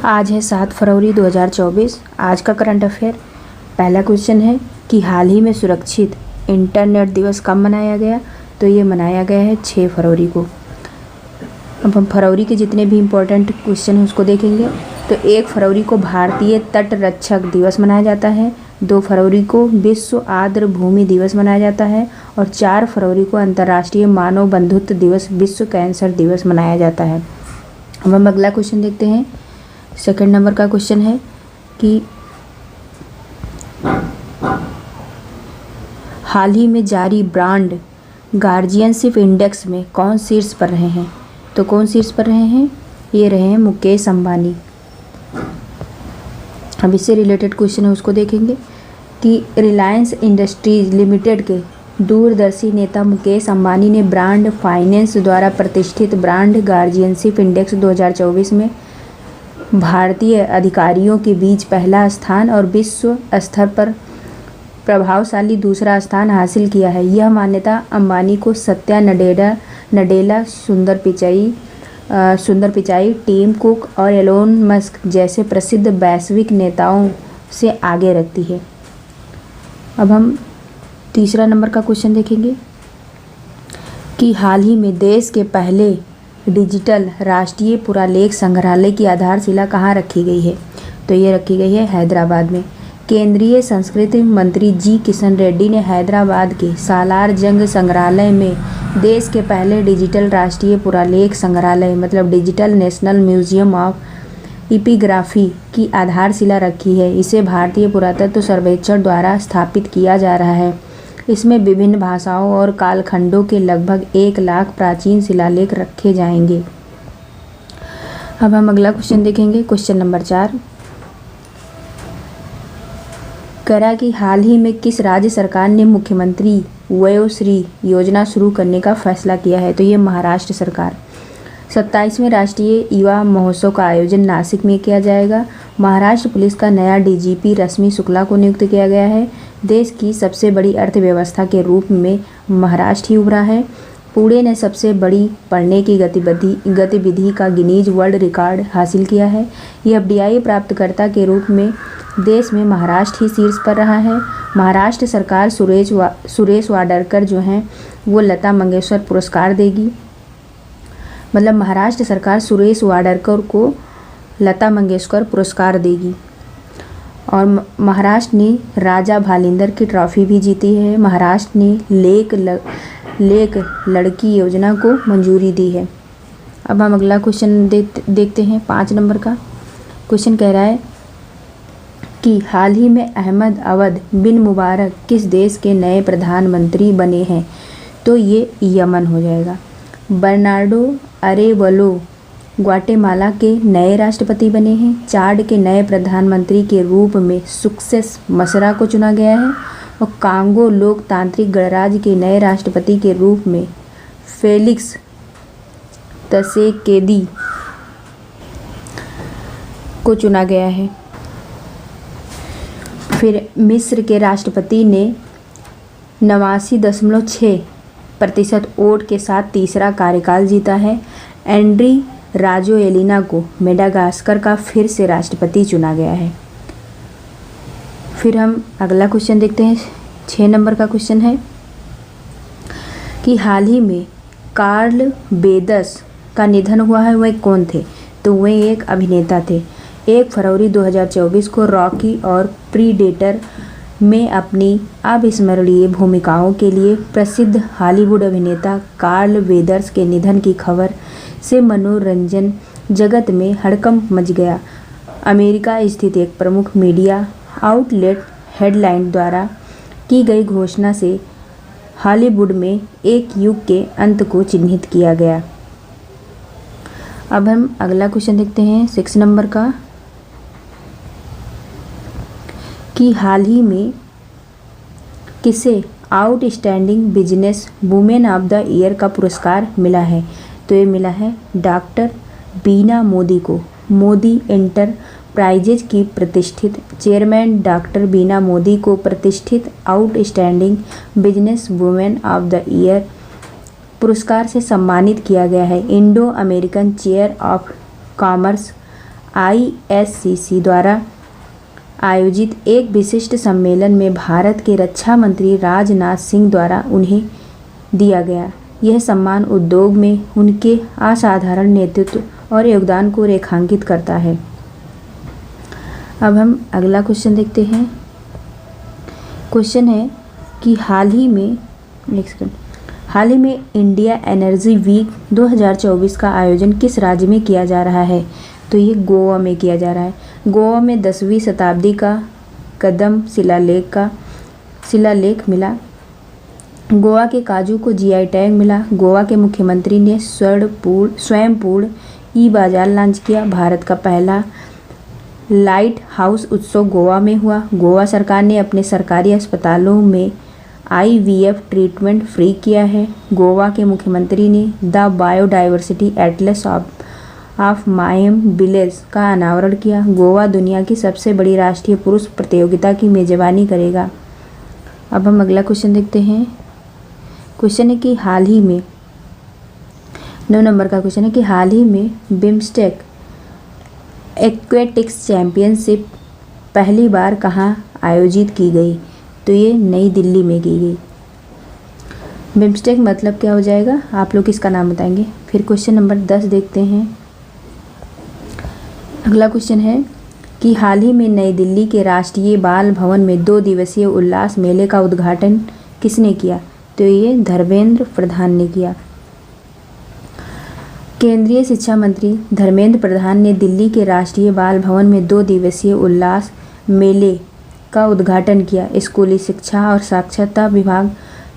आज है 7 फरवरी 2024। आज का करंट अफेयर पहला क्वेश्चन है कि हाल ही में सुरक्षित इंटरनेट दिवस कब मनाया गया। तो ये मनाया गया है 6 फरवरी को। अब हम फरवरी के जितने भी इम्पोर्टेंट क्वेश्चन हैं उसको देखेंगे। तो 1 फरवरी को भारतीय तट रक्षक दिवस मनाया जाता है। 2 फरवरी को विश्व आर्द्र भूमि दिवस मनाया जाता है और 4 फरवरी को अंतर्राष्ट्रीय मानव बंधुत्व दिवस, विश्व कैंसर दिवस मनाया जाता है। अब हम अगला क्वेश्चन देखते हैं। सेकंड नंबर का क्वेश्चन है कि हाल ही में जारी ब्रांड गार्जियनशिप इंडेक्स में कौन शीर्ष पर रहे हैं। तो कौन शीर्ष पर रहे हैं, ये रहे हैं मुकेश अंबानी। अब इससे रिलेटेड क्वेश्चन है उसको देखेंगे कि रिलायंस इंडस्ट्रीज लिमिटेड के दूरदर्शी नेता मुकेश अंबानी ने ब्रांड फाइनेंस द्वारा प्रतिष्ठित ब्रांड गार्जियनशिप इंडेक्स 2024 में भारतीय अधिकारियों के बीच पहला स्थान और विश्व स्तर पर प्रभावशाली दूसरा स्थान हासिल किया है। यह मान्यता अंबानी को सत्या नडेला, सुंदर पिचाई, टिम कुक और एलोन मस्क जैसे प्रसिद्ध वैश्विक नेताओं से आगे रखती है। अब हम तीसरा नंबर का क्वेश्चन देखेंगे कि हाल ही में देश के पहले डिजिटल राष्ट्रीय पुरालेख संग्रहालय की आधारशिला कहाँ रखी गई है। तो ये रखी गई है हैदराबाद में। केंद्रीय संस्कृति मंत्री जी किशन रेड्डी ने हैदराबाद के सालार जंग संग्रहालय में देश के पहले डिजिटल राष्ट्रीय पुरालेख संग्रहालय मतलब digital national museum of epigraphy की आधारशिला रखी है। इसे भारतीय पुरातत्व सर्वेक्षण द्वारा स्थापित किया जा रहा है। इसमें विभिन्न भाषाओं और कालखंडों के लगभग 1 लाख प्राचीन शिलालेख रखे जाएंगे। अब हम अगला क्वेश्चन देखेंगे। क्वेश्चन नंबर 4 करा कि हाल ही में किस राज्य सरकार ने मुख्यमंत्री वयोश्री योजना शुरू करने का फैसला किया है। तो ये महाराष्ट्र सरकार। 27वें राष्ट्रीय युवा महोत्सव का आयोजन नासिक में किया जाएगा। महाराष्ट्र पुलिस का नया डीजीपी रश्मि शुक्ला को नियुक्त किया गया है। देश की सबसे बड़ी अर्थव्यवस्था के रूप में महाराष्ट्र ही उभरा है। पुणे ने सबसे बड़ी पढ़ने की गतिविधि का गिनीज वर्ल्ड रिकॉर्ड हासिल किया है। ये एफडीआई प्राप्तकर्ता के रूप में देश में महाराष्ट्र ही शीर्ष पर रहा है। महाराष्ट्र सरकार सुरेश वाडकर जो हैं वो लता मंगेशकर पुरस्कार देगी। मतलब महाराष्ट्र सरकार सुरेश वाडकर को लता मंगेशकर पुरस्कार देगी। और महाराष्ट्र ने राजा भालिंदर की ट्रॉफी भी जीती है। महाराष्ट्र ने लेक लड़की योजना को मंजूरी दी है। अब हम अगला क्वेश्चन देखते हैं। 5 नंबर का क्वेश्चन कह रहा है कि हाल ही में अहमद अवद बिन मुबारक किस देश के नए प्रधानमंत्री बने हैं। तो ये यमन हो जाएगा। बर्नार्डो अरेवलो ग्वाटेमाला के नए राष्ट्रपति बने हैं। चाड के नए प्रधानमंत्री के रूप में सक्सेस मसरा को चुना गया है और कांगो लोकतांत्रिक गणराज्य के नए राष्ट्रपति के रूप में फेलिक्स त्सेकेदी को चुना गया है। फिर मिस्र के राष्ट्रपति ने 89.6% वोट के साथ तीसरा कार्यकाल जीता है। एंड्री राजोएलिना को मेडागास्कर का फिर से राष्ट्रपति चुना गया है। फिर हम अगला क्वेश्चन देखते हैं। 6 नंबर का क्वेश्चन है कि हाल ही में कार्ल बेदस का निधन हुआ है। वह कौन थे। तो वह एक अभिनेता थे। 1 फरवरी 2024 को रॉकी और प्रीडेटर में अपनी अविस्मरणीय भूमिकाओं के लिए प्रसिद्ध हॉलीवुड अभिनेता कार्ल वेदर्स के निधन की खबर से मनोरंजन जगत में हड़कंप मच गया। अमेरिका स्थित एक प्रमुख मीडिया आउटलेट हेडलाइन द्वारा की गई घोषणा से हॉलीवुड में एक युग के अंत को चिन्हित किया गया। अब हम अगला क्वेश्चन देखते हैं 6 नंबर का कि हाल ही में किसे outstanding business women of the year का पुरस्कार मिला है। तो ये मिला है डॉक्टर बीना मोदी को। मोदी एंटरप्राइजेज की प्रतिष्ठित चेयरमैन डॉक्टर बीना मोदी को प्रतिष्ठित outstanding business women of the year पुरस्कार से सम्मानित किया गया है। Indo American chair of commerce ISCC द्वारा आयोजित एक विशिष्ट सम्मेलन में भारत के रक्षा मंत्री राजनाथ सिंह द्वारा उन्हें दिया गया। यह सम्मान उद्योग में उनके असाधारण नेतृत्व और योगदान को रेखांकित करता है। अब हम अगला क्वेश्चन देखते हैं। क्वेश्चन है कि हाल ही में इंडिया एनर्जी वीक 2024 का आयोजन किस राज्य में किया जा रहा है? तो ये गोवा में किया जा रहा है। गोवा में 10वीं शताब्दी का कदम शिलालेख मिला। गोवा के काजू को GI टैग मिला। गोवा के मुख्यमंत्री ने स्वयंपूर्ण ई-बाजार लॉन्च किया। भारत का पहला लाइट हाउस उत्सव गोवा में हुआ। गोवा सरकार ने अपने सरकारी अस्पतालों में IVF ट्रीटमेंट फ्री किया है। गोवा के मुख्यमंत्री ने the biodiversity Atlas of मायम village का अनावरण किया। गोवा दुनिया की सबसे बड़ी राष्ट्रीय पुरुष प्रतियोगिता की मेजबानी करेगा। अब हम अगला क्वेश्चन देखते हैं। क्वेश्चन है कि हाल ही में 9 नंबर का क्वेश्चन है कि हाल ही में बिम्स्टेक एक्वेटिक्स चैंपियनशिप पहली बार कहाँ आयोजित की गई? तो ये नई दिल्ली में की गई। बिम्स्टेक मतलब क्या हो जाएगा? आप लोग इसका नाम बताएंगे। फिर क्वेश्चन नंबर 10 देखते हैं। अगला क्वेश्चन है कि हाल ही में नई दिल्ली के राष्ट्रीय बाल भवन में 2 दिवसीय उल्लास मेले का उद्घाटन किसने किया? तो ये धर्मेंद्र प्रधान ने किया। केंद्रीय शिक्षा मंत्री धर्मेंद्र प्रधान ने दिल्ली के राष्ट्रीय बाल भवन में 2 दिवसीय उल्लास मेले का उद्घाटन किया। स्कूली शिक्षा और साक्षरता विभाग,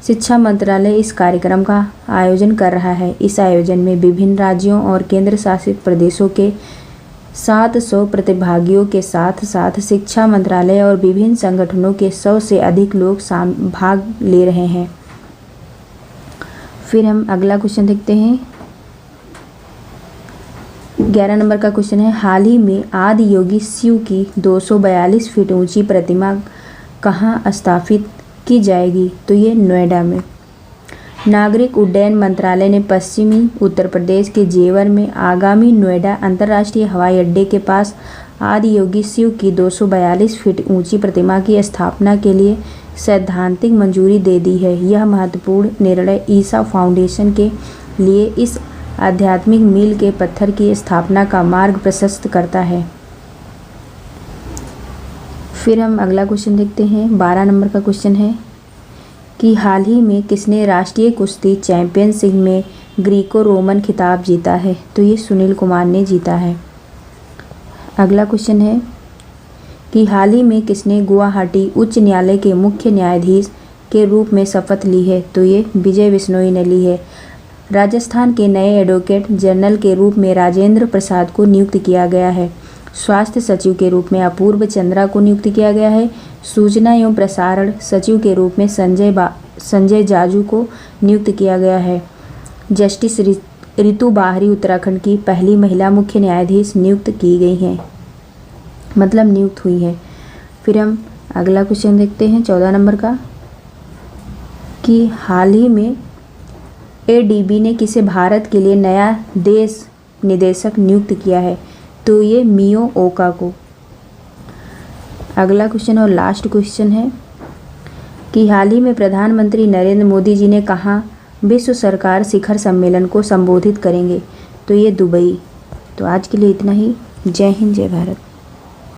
शिक्षा मंत्रालय इस कार्यक्रम का आयोजन कर रहा है। इस आयोजन में विभिन्न राज्यों और केंद्र शासित प्रदेशों के 700 प्रतिभागियों के साथ साथ शिक्षा मंत्रालय और विभिन्न संगठनों के 100 से अधिक लोग भाग ले रहे हैं। फिर हम अगला क्वेश्चन देखते हैं। 11 नंबर का क्वेश्चन है हाल ही में आदि योगी शिव की 242 फीट ऊंची प्रतिमा कहाँ स्थापित की जाएगी? तो ये नोएडा में। नागरिक उड्डयन मंत्रालय ने पश्चिमी उत्तर प्रदेश के जेवर में आगामी नोएडा अंतर्राष्ट्रीय हवाई अड्डे के पास आदि योगी शिव की 242 फीट ऊंची प्रतिमा की स्थापना के लिए सैद्धांतिक मंजूरी दे दी है। यह महत्वपूर्ण निर्णय ईसा फाउंडेशन के लिए इस आध्यात्मिक मील के पत्थर की स्थापना का मार्ग प्रशस्त करता है। फिर हम अगला क्वेश्चन देखते हैं। 12 नंबर का क्वेश्चन है कि हाल ही में किसने राष्ट्रीय कुश्ती चैंपियनशिप में ग्रीको रोमन खिताब जीता है? तो ये सुनील कुमार ने जीता है। अगला क्वेश्चन है कि हाल ही में किसने गुवाहाटी उच्च न्यायालय के मुख्य न्यायाधीश के रूप में शपथ ली है? तो ये विजय बिश्नोई ने ली है। राजस्थान के नए एडवोकेट जनरल के रूप में राजेंद्र प्रसाद को नियुक्त किया गया है। स्वास्थ्य सचिव के रूप में अपूर्व चंद्रा को नियुक्त किया गया है। सूचना एवं प्रसारण सचिव के रूप में संजय जाजू को नियुक्त किया गया है। जस्टिस रितु बाहरी उत्तराखंड की पहली महिला मुख्य न्यायाधीश नियुक्त की गई हैं, मतलब नियुक्त हुई हैं। फिर हम अगला क्वेश्चन देखते हैं 14 नंबर का कि हाल ही में ADB ने किसे भारत के लिए नया देश निदेशक नियुक्त किया है? तो ये मियो ओका को। अगला क्वेश्चन और लास्ट क्वेश्चन है कि हाल ही में प्रधानमंत्री नरेंद्र मोदी जी ने कहाँ विश्व सरकार शिखर सम्मेलन को संबोधित करेंगे? तो ये दुबई। तो आज के लिए इतना ही। जय हिंद, जय भारत।